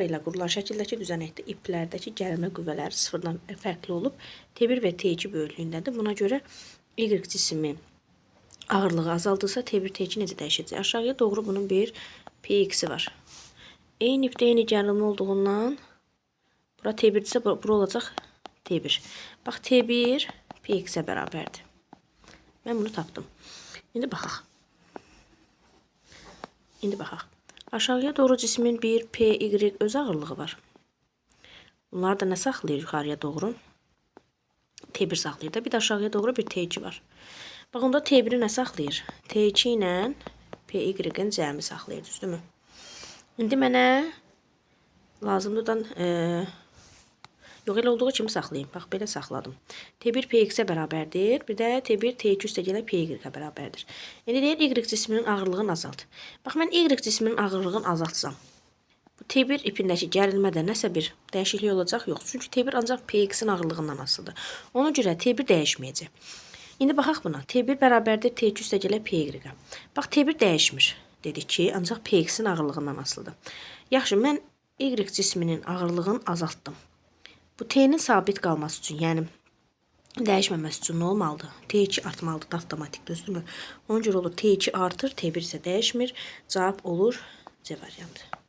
ilə qurulan şəkildəki düzənəkdə iplərdəki gərilmə qüvvələri sıfırdan fərqli olub T1 və T2 böyüklüyündədir. Buna görə Y cismi ağırlığı azaldılsa T1, T2 necə dəyişəcək? Aşağıya doğru bunun bir Px-i var. Eyni ipdə eyni gərilmə olduğundan bura T1-dirsə bura olacaq T1. Bax T1 Px-ə bərabərdir. Mən bunu tapdım. İndi baxaq. Aşağıya doğru cismin bir Py öz ağırlığı var. Bunlar da nə saxlayır yuxarıya doğru? T1 saxlayır da. Bir də aşağıya doğru bir T2 var. Bax onda T1-i nə saxlayır? T2 ilə Py-in cəmi saxlayır, düzdürmü? İndi mənə lazımdır yox, elə olduğu kimi saxlayayım. Bax, belə saxladım. T1 Px-ə bərabərdir. Bir də T1 T2 üstə gələ Py-ə bərabərdir. İndi deyir, Y cisminin ağırlığını azalt. Bax, mən Y cisminin ağırlığını azaltsam, bu T1 ipindəki gərilmədə nəsə bir dəyişiklik olacaq? Yox. Çünki T1 ancaq Px-in ağırlığından asılıdır. Ona görə T1 dəyişməyəcək. İndi baxaq buna. T1 bərabərdir T2 üstə gələ Py-ə. Bax, T1 dəyişmir. Dedik ki, ancaq Px-in ağırlığından asılıdır. Yaxşı, mən Y cisminin ağırlığını azaltdım. Bu T-nin sabit qalması üçün, yəni dəyişməməsi üçün nə olmalıdır? T2 artmalıdır da avtomatik, düzdürmü? Ona görə olur T2 artır, T1 isə dəyişmir. Cavab olur C variantı.